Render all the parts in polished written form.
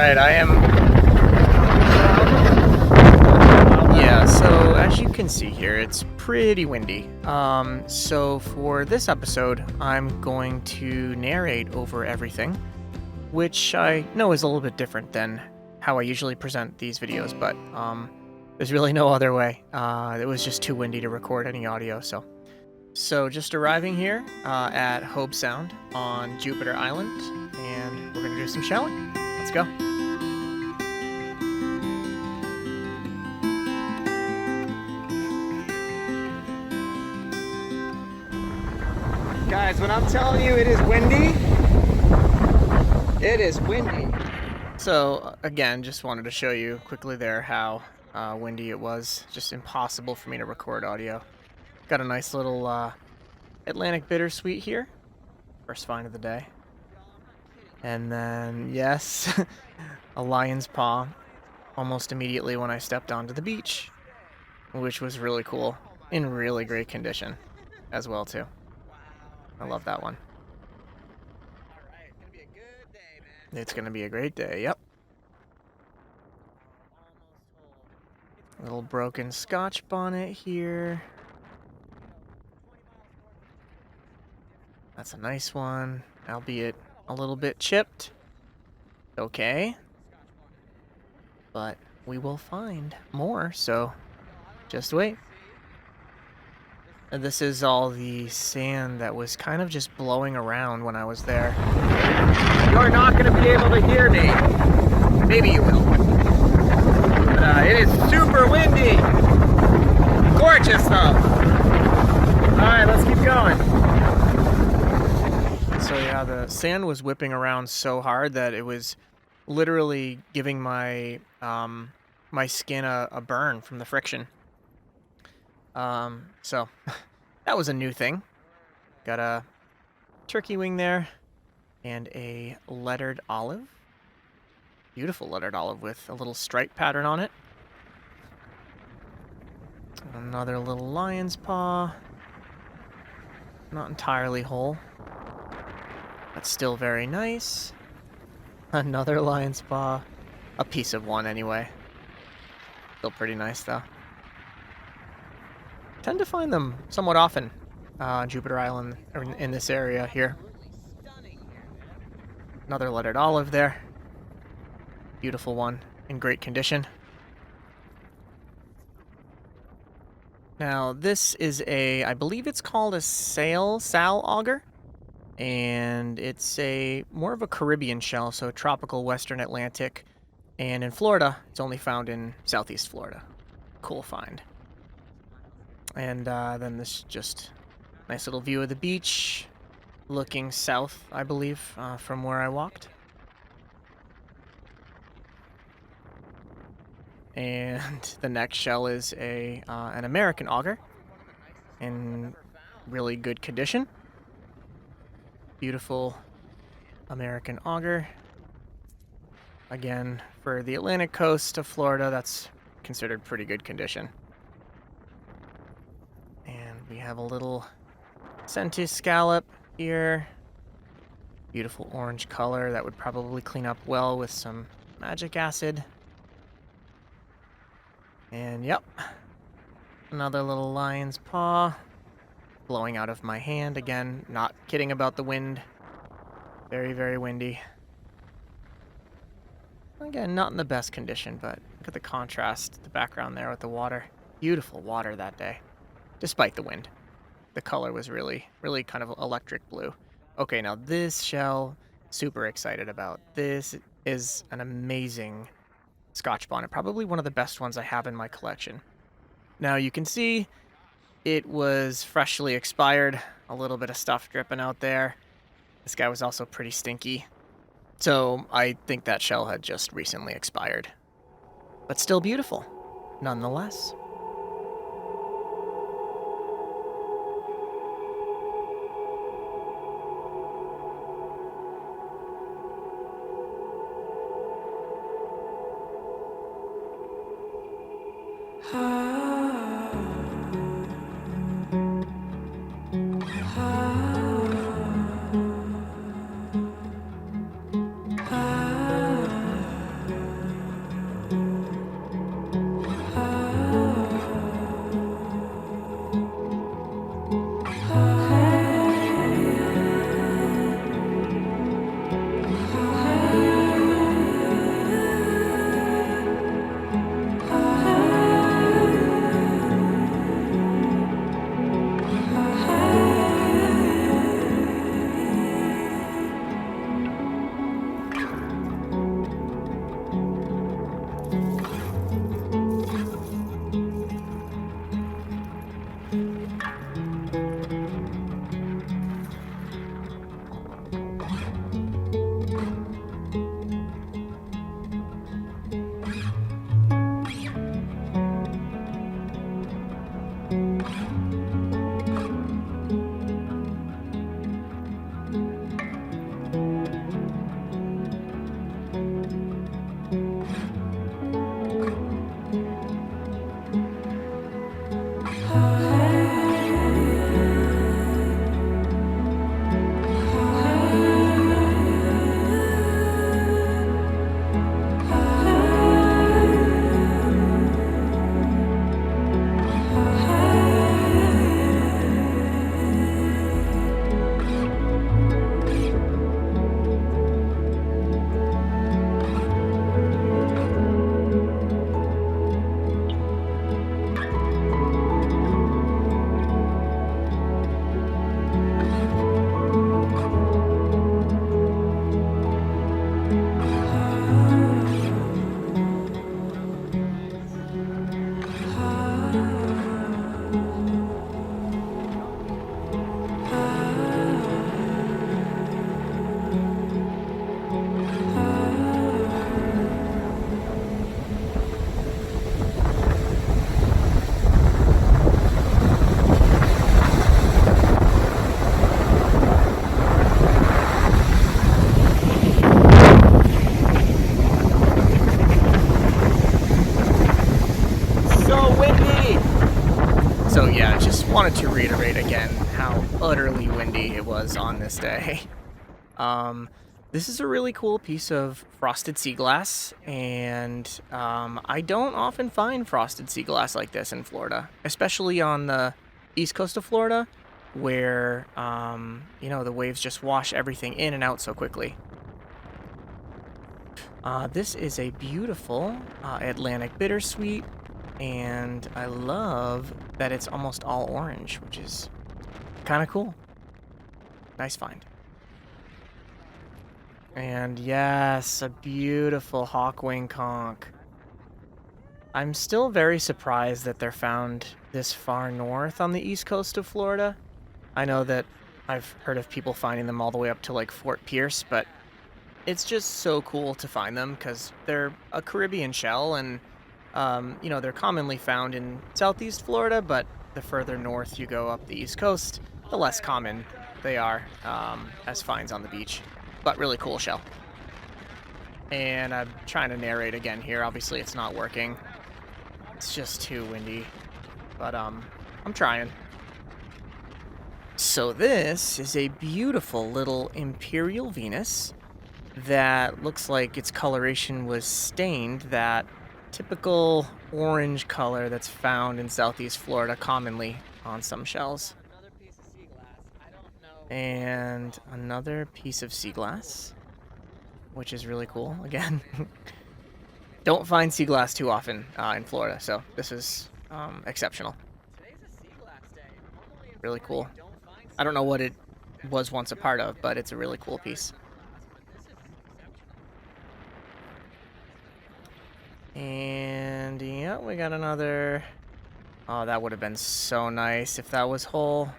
Alright, I am... Yeah, so as you can see here, it's pretty windy. So for this episode, I'm going to narrate over everything, which I know is a little bit different than how I usually present these videos, but there's really no other way. It was just too windy to record any audio, So just arriving here at Hobe Sound on Jupiter Island, and we're gonna do some shelling. Let's go. Guys, when I'm telling you it is windy, it is windy. So again, just wanted to show you quickly there how windy it was. Just impossible for me to record audio. Got a nice little Atlantic bittersweet here. First find of the day. And then, yes, a lion's paw almost immediately when I stepped onto the beach, which was really cool, in really great condition as well too. I love that one. It's gonna be a great day, yep. Little broken scotch bonnet here. That's a nice one, albeit a little bit chipped. Okay. But we will find more, so just wait. And this is all the sand that was kind of just blowing around when I was there. You're not going to be able to hear me. Maybe you will. It is super windy. Gorgeous though. Alright, let's keep going. So yeah, the sand was whipping around so hard that it was literally giving my my skin a burn from the friction. So that was a new thing. Got a turkey wing there and a lettered olive. Beautiful lettered olive with a little stripe pattern on it. Another little lion's paw. Not entirely whole, but still very nice. Another lion's paw. A piece of one anyway. Still pretty nice though. Tend to find them somewhat often on Jupiter Island, or in this area here. Another lettered olive there. Beautiful one, in great condition. Now this is I believe it's called a sal auger, and it's more of a Caribbean shell, so tropical Western Atlantic, and in Florida, it's only found in Southeast Florida. Cool find. And then this just nice little view of the beach, looking south, I believe, from where I walked. And the next shell is an American auger in really good condition. Beautiful American auger. Again, for the Atlantic coast of Florida, that's considered pretty good condition. And we have a little Centis scallop here. Beautiful orange color that would probably clean up well with some magic acid. And yep, another little lion's paw blowing out of my hand. Again, not kidding about the wind. Very, very windy. Again, not in the best condition, but look at the contrast, the background there with the water. Beautiful water that day, despite the wind. The color was really, really kind of electric blue. Okay, now this shell, super excited about. This is an amazing scotch bonnet, probably one of the best ones I have in my collection. Now you can see it was freshly expired, a little bit of stuff dripping out there. This guy was also pretty stinky, so I think that shell had just recently expired, but still beautiful nonetheless. reiterate again how utterly windy it was on this day. Um, this is a really cool piece of frosted sea glass, and I don't often find frosted sea glass like this in Florida, especially on the east coast of Florida, where the waves just wash everything in and out so quickly. This is a beautiful Atlantic bittersweet, and I love that it's almost all orange, which is kind of cool. Nice find. And yes, a beautiful hawkwing conch. I'm still very surprised that they're found this far north on the east coast of Florida. I know that I've heard of people finding them all the way up to like Fort Pierce, but it's just so cool to find them because they're a Caribbean shell and, they're commonly found in southeast Florida, but the further north you go up the east coast, the less common they are as finds on the beach. But really cool shell. And I'm trying to narrate again here. Obviously, it's not working. It's just too windy. But I'm trying. So this is a beautiful little Imperial Venus that looks like its coloration was stained, that typical orange color that's found in southeast Florida commonly on some shells. And another piece of sea glass, which is really cool. Again, don't find sea glass too often in Florida, so this is exceptional. Really cool. I don't know what it was once a part of, but it's a really cool piece. And yeah, we got another. Oh, that would have been so nice if that was whole.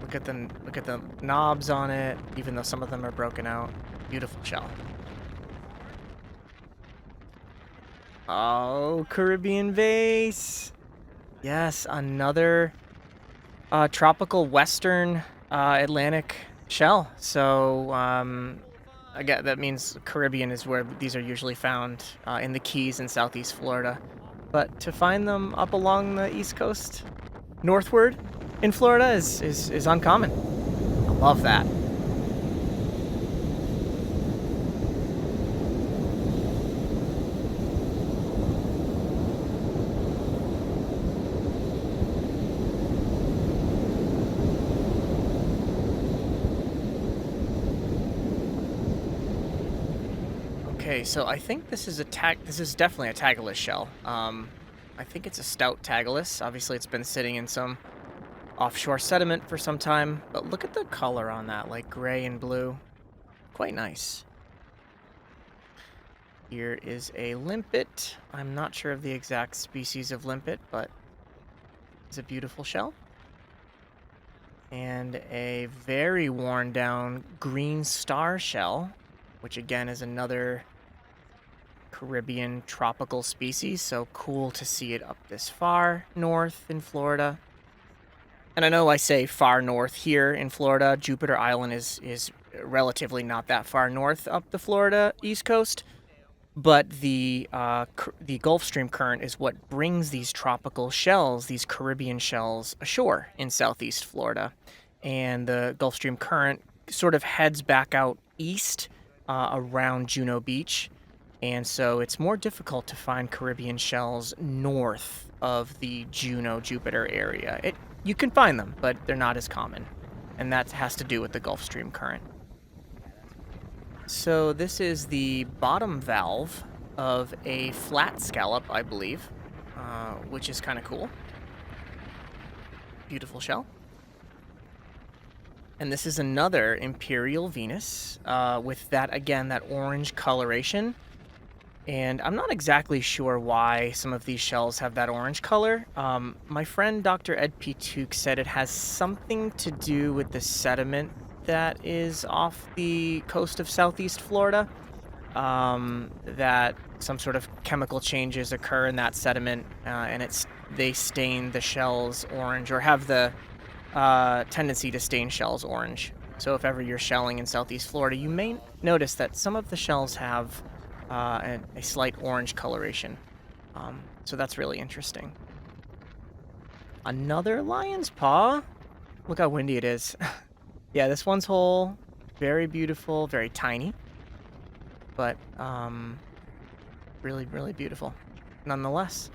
Look at the knobs on it, even though some of them are broken out. Beautiful shell. Oh, Caribbean vase. Yes, another tropical western Atlantic shell. So again, that means Caribbean is where these are usually found in the Keys in southeast Florida. But to find them up along the east coast, northward in Florida is uncommon. I love that. Okay, so I think this is this is definitely a tagless shell. I think it's a stout tagless. Obviously, it's been sitting in some offshore sediment for some time, but look at the color on that, like gray and blue. Quite nice. Here is a limpet. I'm not sure of the exact species of limpet, but it's a beautiful shell. And a very worn down green star shell, which again is another Caribbean tropical species, so cool to see it up this far north in Florida. And I know I say far north here in Florida. Jupiter Island is relatively not that far north up the Florida east coast, but the Gulf Stream current is what brings these tropical shells, these Caribbean shells, ashore in southeast Florida. And the Gulf Stream current sort of heads back out east around Juno Beach. And so it's more difficult to find Caribbean shells north of the Juno-Jupiter area. You can find them, but they're not as common. And that has to do with the Gulf Stream current. So this is the bottom valve of a flat scallop, I believe, which is kind of cool. Beautiful shell. And this is another Imperial Venus with that orange coloration. And I'm not exactly sure why some of these shells have that orange color. My friend Dr. Ed P. Took said it has something to do with the sediment that is off the coast of southeast Florida. That some sort of chemical changes occur in that sediment, and they stain the shells orange, or have the tendency to stain shells orange. So if ever you're shelling in southeast Florida, you may notice that some of the shells have a slight orange coloration. So that's really interesting. Another lion's paw. Look how windy it is. Yeah, this one's whole. Very beautiful, very tiny. But, really, really beautiful. Nonetheless.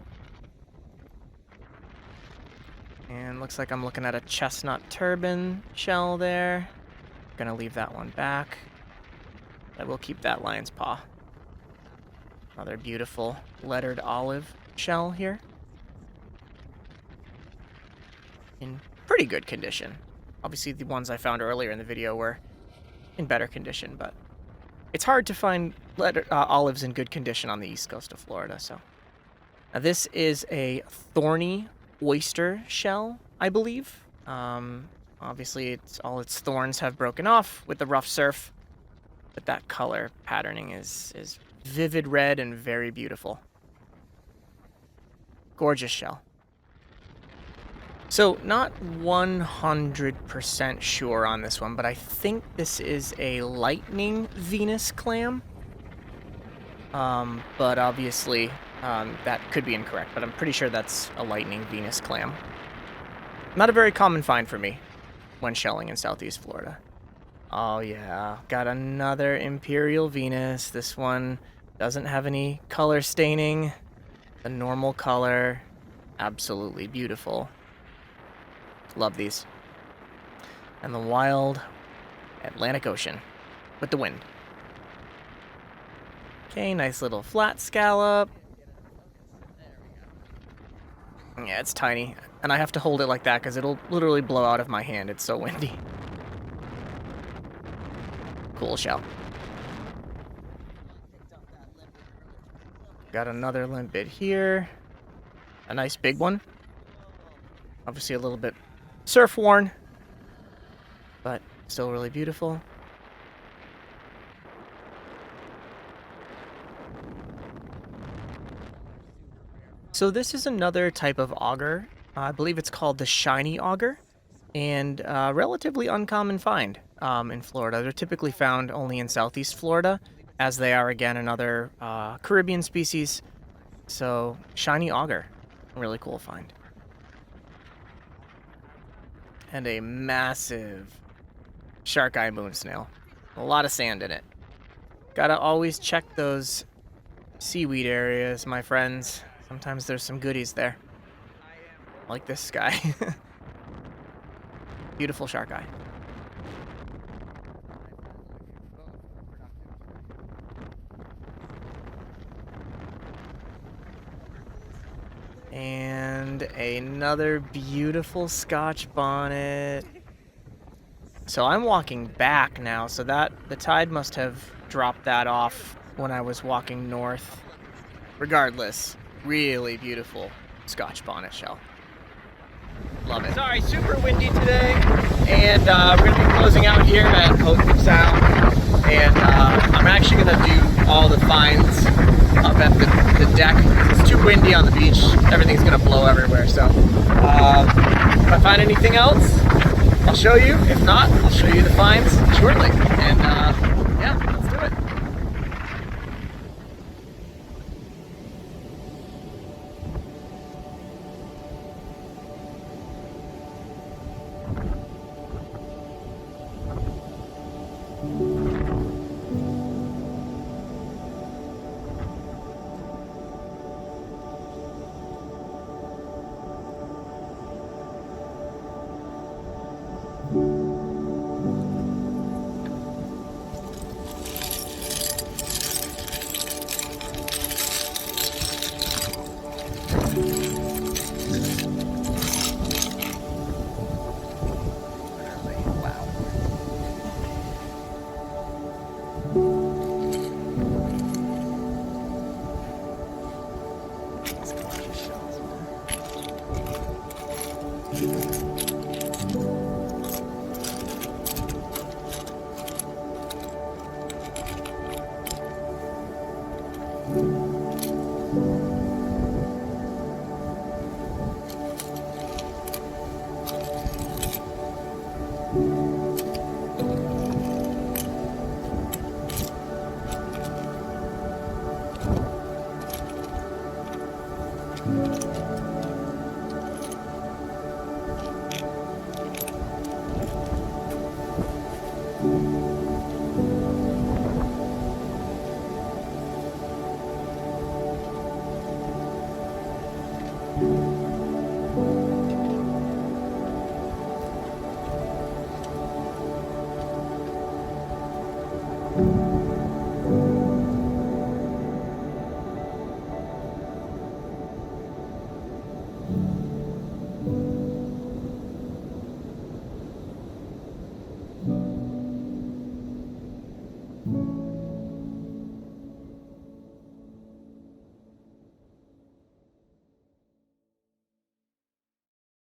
And looks like I'm looking at a chestnut turban shell there. Gonna leave that one back. I will keep that lion's paw. Another beautiful lettered olive shell here. In pretty good condition. Obviously, the ones I found earlier in the video were in better condition, but it's hard to find olives in good condition on the east coast of Florida. So now this is a thorny oyster shell, I believe. Obviously, all its thorns have broken off with the rough surf, but that color patterning is vivid red and very beautiful. Gorgeous shell. So, not 100% sure on this one, but I think this is a lightning Venus clam. But obviously, that could be incorrect, but I'm pretty sure that's a lightning Venus clam. Not a very common find for me when shelling in Southeast Florida. Oh yeah, got another Imperial Venus. This one doesn't have any color staining. The normal color, absolutely beautiful. Love these. And the wild Atlantic Ocean with the wind. Okay, nice little flat scallop. Yeah, it's tiny. And I have to hold it like that because it'll literally blow out of my hand. It's so windy. Cool shell. Got another limpet here. A nice big one. Obviously a little bit surf worn, but still really beautiful. So this is another type of auger. I believe it's called the shiny auger, and relatively uncommon find in Florida. They're typically found only in Southeast Florida, as they are again in other Caribbean species. So shiny auger, really cool find. And a massive shark eye moon snail. A lot of sand in it. Gotta always check those seaweed areas, my friends. Sometimes there's some goodies there. Like this guy. Beautiful shark eye. And another beautiful scotch bonnet. So I'm walking back now, so that the tide must have dropped that off when I was walking north. Regardless, really beautiful scotch bonnet shell. Love it. Sorry, super windy today, and we're going to be closing out here at Hobe Sound, and I'm actually going to do all the finds up at the deck. It's too windy on the beach. Everything's going to blow everywhere, so if I find anything else, I'll show you. If not, I'll show you the finds shortly, and yeah, let's do it. Wow.